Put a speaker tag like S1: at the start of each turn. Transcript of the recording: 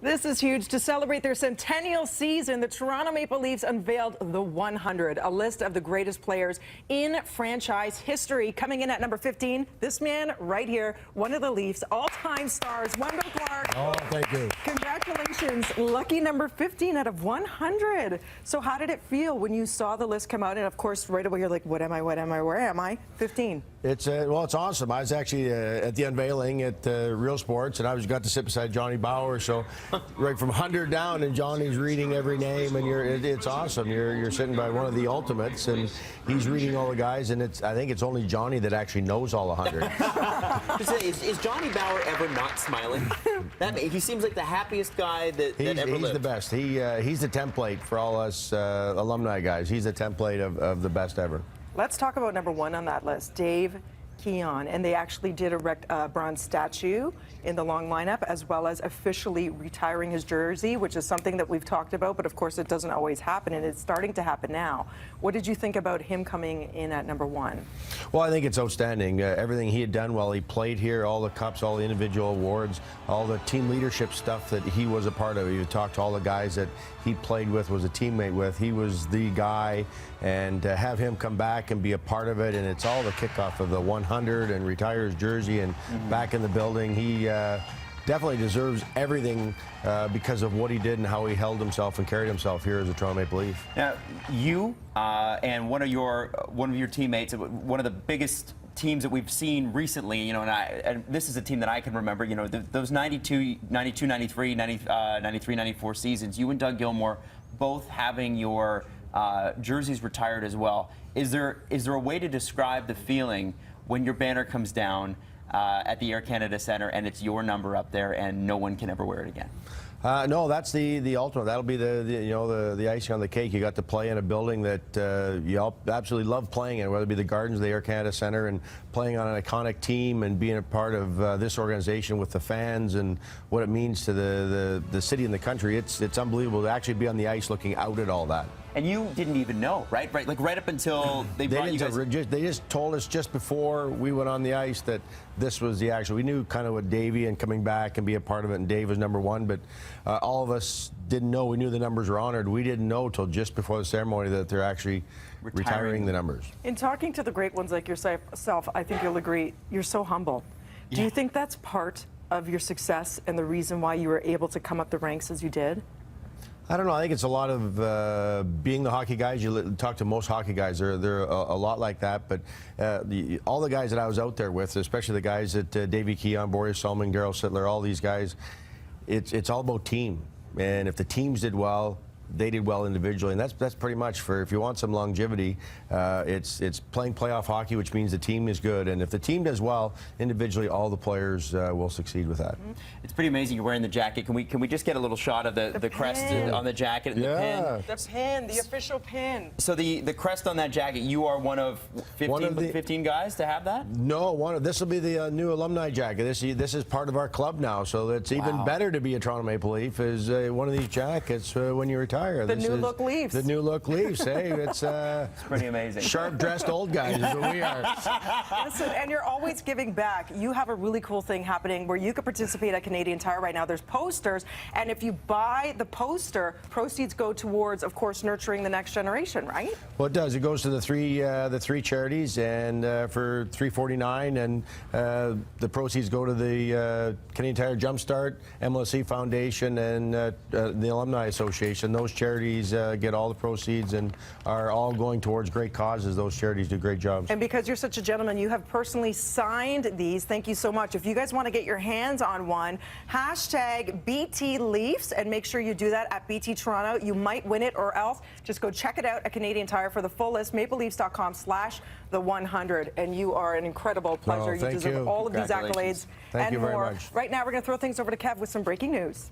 S1: This is huge. To celebrate their centennial season, the Toronto Maple Leafs unveiled the 100, a list of the greatest players in franchise history. Coming in at number 15, this man right here, one of the Leafs' all-time stars, Wendel Clark.
S2: Oh, thank you.
S1: Congratulations. Lucky number 15 out of 100. So how did it feel when you saw the list come out? And, of course, right away you're like, what am I, where am I? 15.
S2: Well, it's awesome. I was actually at the unveiling at Real Sports, and I got to sit beside Johnny Bauer. So right from 100 down, and Johnny's reading every name, and it's awesome. You're sitting by one of the ultimates, and he's reading all the guys, and I think it's only Johnny that actually knows all 100.
S3: Is Johnny Bauer ever not smiling? He seems like the happiest guy that ever lived.
S2: He's the best. He's the template for all us alumni guys. He's the template of the best ever.
S1: Let's talk about number one on that list, Dave Keon, and they actually did erect a bronze statue in the long lineup, as well as officially retiring his jersey, which is something that we've talked about, but of course it doesn't always happen, and it's starting to happen now. What did you think about him coming in at number one?
S2: Well, I think it's outstanding. Everything he had done while he played here, all the cups, all the individual awards, all the team leadership stuff that he was a part of. You talked to all the guys that he played with, was a teammate with. He was the guy, and to have him come back and be a part of it, and it's all the kickoff of the 100 and retire his jersey and back in the building. He definitely deserves everything because of what he did and how he held himself and carried himself here as a Toronto Maple Leaf.
S3: Now, you and one of your teammates, one of the biggest teams that we've seen recently, you know, and this is a team that I can remember, you know, those 92, 93, 93, 94 seasons, you and Doug Gilmour both having your jerseys retired as well. Is there a way to describe the feeling when your banner comes down at the Air Canada Centre and it's your number up there and no one can ever wear it again?
S2: No, that's the ultimate. That'll be the icing on the cake. You got to play in a building that you all absolutely love playing in, whether it be the Gardens, the Air Canada Centre, and playing on an iconic team and being a part of this organization with the fans and what it means to the city and the country. It's unbelievable to actually be on the ice looking out at all that.
S3: And you didn't even know, right? Like right up until they brought you guys.
S2: They just told us just before we went on the ice that this was the actual. We knew kind of what Davey and coming back and be a part of it, and Dave was number one, but all of us didn't know. We knew the numbers were honored. We didn't know till just before the ceremony that they're actually retiring the numbers.
S1: In talking to the great ones like yourself, I think you'll agree, you're so humble. Yeah. Do you think that's part of your success and the reason why you were able to come up the ranks as you did?
S2: I don't know. I think it's a lot of being the hockey guys. You talk to most hockey guys. They're a lot like that. But all the guys that I was out there with, especially the guys that Davey Keon, Boris Solomon, Daryl Sittler, all these guys, it's all about team. And if the teams did well, they did well individually, and that's pretty much for if you want some longevity. It's playing playoff hockey, which means the team is good, and if the team does well individually, all the players will succeed with that.
S3: It's pretty amazing. You're wearing the jacket. Can we just get a little shot of the crest on the jacket and the pin?
S1: The pin, the official pin.
S3: So the crest on that jacket. You are one of 15 guys to have that.
S2: No, this will be the new alumni jacket. This is part of our club now, so it's even better to be a Toronto Maple Leaf is one of these jackets when you retire.
S1: The new look Leafs.
S2: The new look Leafs. Hey, it's
S3: pretty amazing.
S2: Sharp-dressed old guys is what we are.
S1: Listen, and you're always giving back. You have a really cool thing happening where you could participate at Canadian Tire right now. There's posters, and if you buy the poster, proceeds go towards, of course, nurturing the next generation, right?
S2: Well, it does. It goes to the three charities, and for $3.49, and the proceeds go to the Canadian Tire Jumpstart, MLSE Foundation, and the Alumni Association. Those charities get all the proceeds and are all going towards great causes. Those charities do great jobs.
S1: And because you're such a gentleman, you have personally signed these. Thank you so much. If you guys want to get your hands on one, hashtag BT Leafs, and make sure you do that at BT Toronto. You might win it, or else just go check it out at Canadian Tire for the full list, mapleleafs.com/the100. And you are an incredible pleasure. You deserve all of these accolades
S2: Thank you
S1: more.
S2: very much.
S1: Right now, we're going to throw things over to Kev with some breaking news.